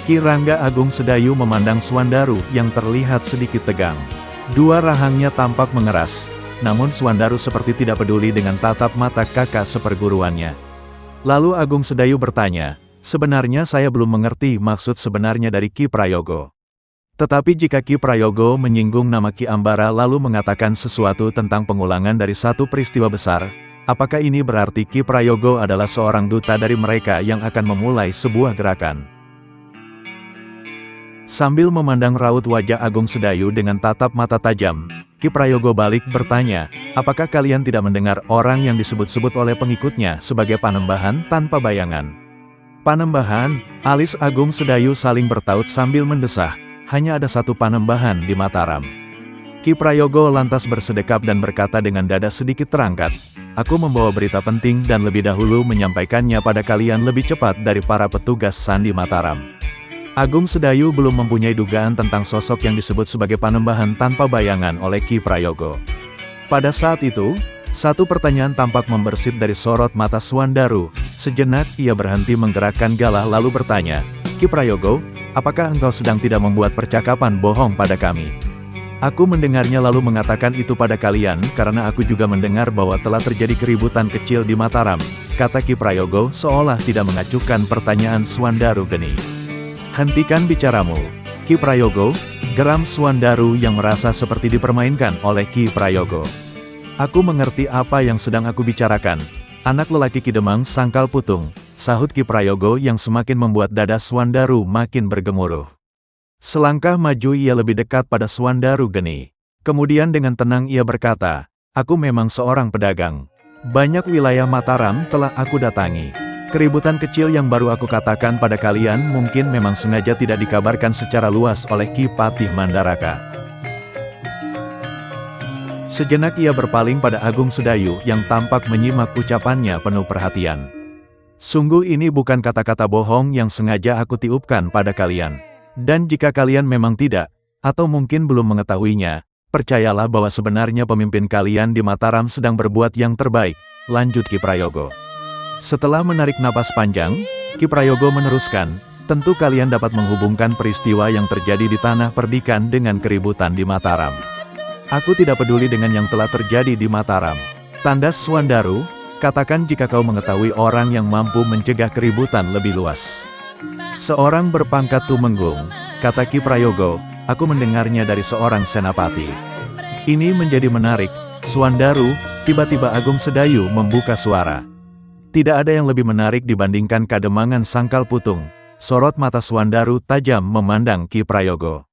Ki Rangga Agung Sedayu memandang Suandaru yang terlihat sedikit tegang. Dua rahangnya tampak mengeras, namun Suandaru seperti tidak peduli dengan tatap mata kakak seperguruannya. Lalu Agung Sedayu bertanya, "Sebenarnya saya belum mengerti maksud sebenarnya dari Ki Prayogo. Tetapi jika Ki Prayogo menyinggung nama Ki Ambara lalu mengatakan sesuatu tentang pengulangan dari satu peristiwa besar, apakah ini berarti Ki Prayogo adalah seorang duta dari mereka yang akan memulai sebuah gerakan?" Sambil memandang raut wajah Agung Sedayu dengan tatap mata tajam, Ki Prayogo balik bertanya, "Apakah kalian tidak mendengar orang yang disebut-sebut oleh pengikutnya sebagai Panembahan tanpa bayangan?" "Panembahan?" Alis Agung Sedayu saling bertaut sambil mendesah, "Hanya ada satu Panembahan di Mataram." Ki Prayogo lantas bersedekap dan berkata dengan dada sedikit terangkat, "Aku membawa berita penting dan lebih dahulu menyampaikannya pada kalian lebih cepat dari para petugas Sandi Mataram." Agung Sedayu belum mempunyai dugaan tentang sosok yang disebut sebagai Panembahan tanpa bayangan oleh Ki Prayogo. Pada saat itu, satu pertanyaan tampak membersit dari sorot mata Suandaru. Sejenak ia berhenti menggerakkan galah lalu bertanya, "Ki Prayogo, apakah engkau sedang tidak membuat percakapan bohong pada kami?" "Aku mendengarnya lalu mengatakan itu pada kalian karena aku juga mendengar bahwa telah terjadi keributan kecil di Mataram," kata Ki Prayogo seolah tidak mengacuhkan pertanyaan Suandaru geni. "Hentikan bicaramu, Ki Prayogo," geram Suandaru yang merasa seperti dipermainkan oleh Ki Prayogo. "Aku mengerti apa yang sedang aku bicarakan, anak lelaki Ki Demang Sangkal Putung," sahut Ki Prayogo yang semakin membuat dada Suandaru makin bergemuruh. Selangkah maju ia lebih dekat pada Suandaru geni. Kemudian dengan tenang ia berkata, "Aku memang seorang pedagang. Banyak wilayah Mataram telah aku datangi. Keributan kecil yang baru aku katakan pada kalian mungkin memang sengaja tidak dikabarkan secara luas oleh Ki Patih Mandaraka." Sejenak ia berpaling pada Agung Sedayu yang tampak menyimak ucapannya penuh perhatian. "Sungguh ini bukan kata-kata bohong yang sengaja aku tiupkan pada kalian. Dan jika kalian memang tidak, atau mungkin belum mengetahuinya, percayalah bahwa sebenarnya pemimpin kalian di Mataram sedang berbuat yang terbaik," lanjut Ki Prayogo. Setelah menarik napas panjang, Ki Prayogo meneruskan, "Tentu kalian dapat menghubungkan peristiwa yang terjadi di Tanah Perdikan dengan keributan di Mataram. Aku tidak peduli dengan yang telah terjadi di Mataram. Tandas Suandaru, katakan jika kau mengetahui orang yang mampu mencegah keributan lebih luas." "Seorang berpangkat Tumenggung," kata Ki Prayogo, "aku mendengarnya dari seorang senapati." Ini menjadi menarik, Suandaru, tiba-tiba Agung Sedayu membuka suara. "Tidak ada yang lebih menarik dibandingkan Kademangan Sangkal Putung." Sorot mata Suandaru tajam memandang Ki Prayogo.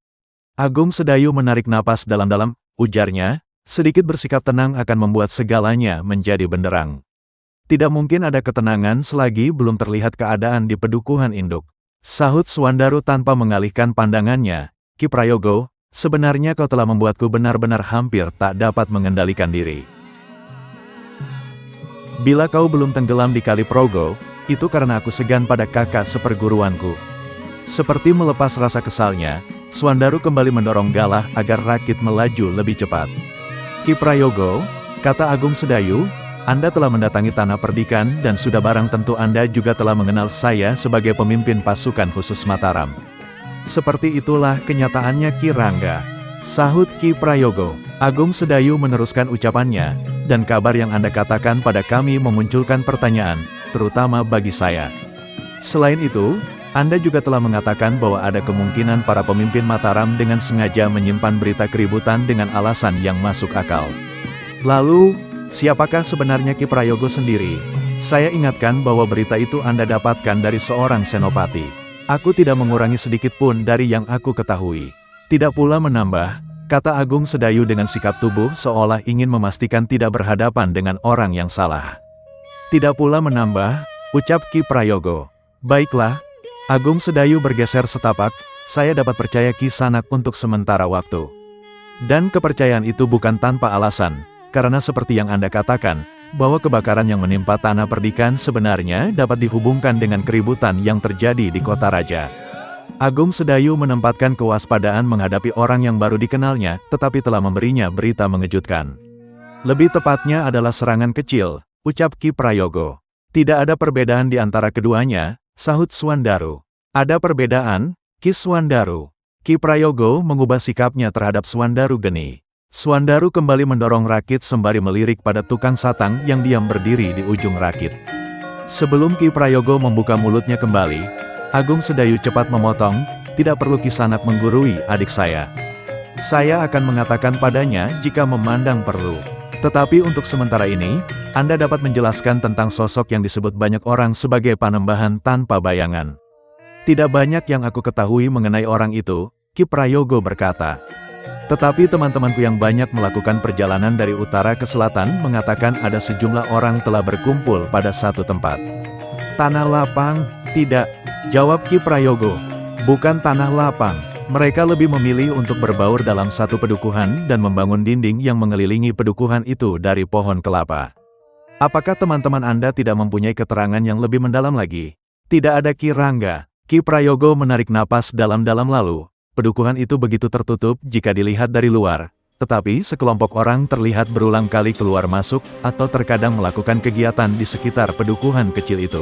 Agung Sedayu menarik napas dalam-dalam, ujarnya, sedikit bersikap tenang akan membuat segalanya menjadi benderang. "Tidak mungkin ada ketenangan selagi belum terlihat keadaan di Pedukuhan Induk," sahut Suandaru tanpa mengalihkan pandangannya. "Ki Prayogo, sebenarnya kau telah membuatku benar-benar hampir tak dapat mengendalikan diri. Bila kau belum tenggelam di Kali Progo, itu karena aku segan pada kakak seperguruanku." Seperti melepas rasa kesalnya, Suandaru kembali mendorong galah agar rakit melaju lebih cepat. "Ki Prayogo," kata Agung Sedayu, "Anda telah mendatangi Tanah Perdikan dan sudah barang tentu Anda juga telah mengenal saya sebagai pemimpin pasukan khusus Mataram." "Seperti itulah kenyataannya Ki Rangga," sahut Ki Prayogo. Agung Sedayu meneruskan ucapannya, "Dan kabar yang Anda katakan pada kami memunculkan pertanyaan, terutama bagi saya. Selain itu, Anda juga telah mengatakan bahwa ada kemungkinan para pemimpin Mataram dengan sengaja menyimpan berita keributan dengan alasan yang masuk akal. Lalu, siapakah sebenarnya Ki Prayogo sendiri? Saya ingatkan bahwa berita itu Anda dapatkan dari seorang senopati. Aku tidak mengurangi sedikit pun dari yang aku ketahui. Tidak pula menambah," kata Agung Sedayu dengan sikap tubuh seolah ingin memastikan tidak berhadapan dengan orang yang salah. "Tidak pula menambah," ucap Ki Prayogo. "Baiklah." Agung Sedayu bergeser setapak, "Saya dapat percaya Ki Sanak untuk sementara waktu. Dan kepercayaan itu bukan tanpa alasan, karena seperti yang Anda katakan, bahwa kebakaran yang menimpa Tanah Perdikan sebenarnya dapat dihubungkan dengan keributan yang terjadi di Kota Raja." Agung Sedayu menempatkan kewaspadaan menghadapi orang yang baru dikenalnya, tetapi telah memberinya berita mengejutkan. "Lebih tepatnya adalah serangan kecil," ucap Ki Prayogo. "Tidak ada perbedaan di antara keduanya," sahut Suandaru. "Ada perbedaan," Ki Swandaru. Ki Prayogo mengubah sikapnya terhadap Swandaru Geni. Swandaru kembali mendorong rakit sembari melirik pada tukang satang yang diam berdiri di ujung rakit. Sebelum Ki Prayogo membuka mulutnya kembali, Agung Sedayu cepat memotong, "Tidak perlu Kisanak menggurui adik saya. Saya akan mengatakan padanya jika memandang perlu. Tetapi untuk sementara ini, Anda dapat menjelaskan tentang sosok yang disebut banyak orang sebagai Panembahan tanpa bayangan." "Tidak banyak yang aku ketahui mengenai orang itu," Ki Prayogo berkata. "Tetapi teman-temanku yang banyak melakukan perjalanan dari utara ke selatan mengatakan ada sejumlah orang telah berkumpul pada satu tempat." "Tanah lapang?" "Tidak," jawab Ki Prayogo. "Bukan tanah lapang. Mereka lebih memilih untuk berbaur dalam satu pedukuhan dan membangun dinding yang mengelilingi pedukuhan itu dari pohon kelapa." "Apakah teman-teman Anda tidak mempunyai keterangan yang lebih mendalam lagi?" "Tidak ada Ki Rangga." Ki Prayogo menarik napas dalam-dalam lalu. Pedukuhan itu begitu tertutup jika dilihat dari luar, tetapi sekelompok orang terlihat berulang kali keluar masuk atau terkadang melakukan kegiatan di sekitar pedukuhan kecil itu.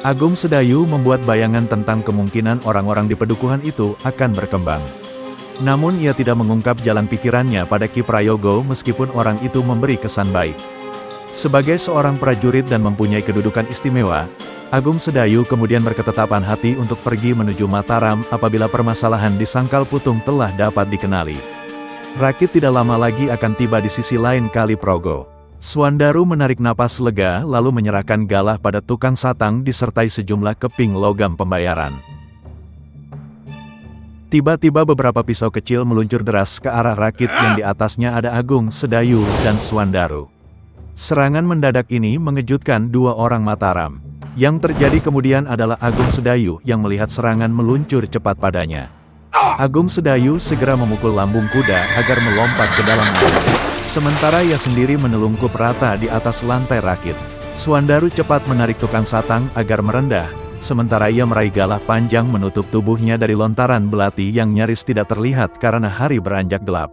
Agung Sedayu membuat bayangan tentang kemungkinan orang-orang di pedukuhan itu akan berkembang. Namun ia tidak mengungkap jalan pikirannya pada Ki Prayogo meskipun orang itu memberi kesan baik. Sebagai seorang prajurit dan mempunyai kedudukan istimewa, Agung Sedayu kemudian berketetapan hati untuk pergi menuju Mataram apabila permasalahan di Sangkal Putung telah dapat dikenali. Rakit tidak lama lagi akan tiba di sisi lain Kali Progo. Swandaru menarik napas lega lalu menyerahkan galah pada tukang satang disertai sejumlah keping logam pembayaran. Tiba-tiba beberapa pisau kecil meluncur deras ke arah rakit yang di atasnya ada Agung Sedayu dan Swandaru. Serangan mendadak ini mengejutkan dua orang Mataram. Yang terjadi kemudian adalah Agung Sedayu yang melihat serangan meluncur cepat padanya. Agung Sedayu segera memukul lambung kuda agar melompat ke dalam air. Sementara ia sendiri menelungkup rata di atas lantai rakit. Swandaru cepat menarik tukang satang agar merendah, sementara ia meraih galah panjang menutup tubuhnya dari lontaran belati yang nyaris tidak terlihat karena hari beranjak gelap.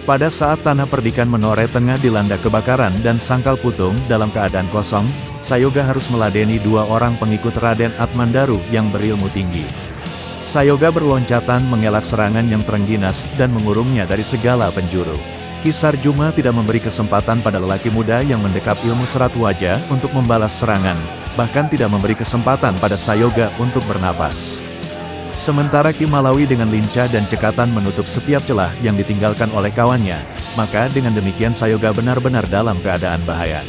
Pada saat tanah perdikan Menore tengah dilanda kebakaran dan Sangkal Putung dalam keadaan kosong, Sayoga harus meladeni dua orang pengikut Raden Atmandaru yang berilmu tinggi. Sayoga berloncatan mengelak serangan yang terengginas dan mengurungnya dari segala penjuru. Ki Sarjuma tidak memberi kesempatan pada lelaki muda yang mendekap ilmu serat wajah untuk membalas serangan, bahkan tidak memberi kesempatan pada Sayoga untuk bernapas. Sementara Ki Malawi dengan lincah dan cekatan menutup setiap celah yang ditinggalkan oleh kawannya, maka dengan demikian Sayoga benar-benar dalam keadaan bahaya.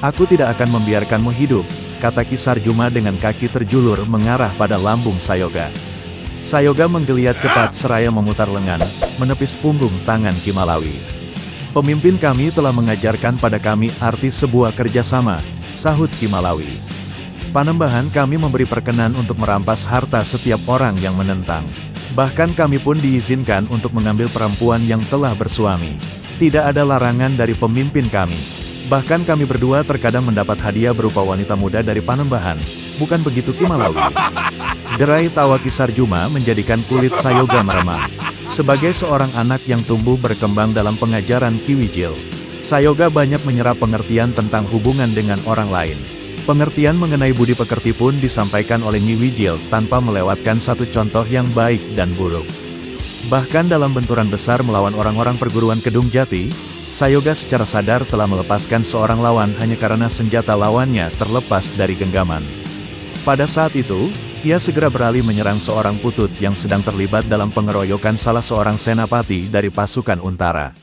"Aku tidak akan membiarkanmu hidup," kata Ki Sarjuma dengan kaki terjulur mengarah pada lambung Sayoga. Sayoga menggeliat cepat seraya memutar lengan, menepis punggung tangan Ki Malawi. "Pemimpin kami telah mengajarkan pada kami arti sebuah kerjasama," sahut Ki Malawi. "Panembahan kami memberi perkenan untuk merampas harta setiap orang yang menentang. Bahkan kami pun diizinkan untuk mengambil perempuan yang telah bersuami. Tidak ada larangan dari pemimpin kami. Bahkan kami berdua terkadang mendapat hadiah berupa wanita muda dari Panembahan. Bukan begitu Ki Malawi?" Derai tawa Ki Sarjuma menjadikan kulit Sayoga meremang. Sebagai seorang anak yang tumbuh berkembang dalam pengajaran Ki Wijil, Sayoga banyak menyerap pengertian tentang hubungan dengan orang lain. Pengertian mengenai budi pekerti pun disampaikan oleh Nyi Wijil tanpa melewatkan satu contoh yang baik dan buruk. Bahkan dalam benturan besar melawan orang-orang perguruan Kedung Jati, Sayoga secara sadar telah melepaskan seorang lawan hanya karena senjata lawannya terlepas dari genggaman. Pada saat itu, ia segera beralih menyerang seorang putut yang sedang terlibat dalam pengeroyokan salah seorang senapati dari pasukan Untara.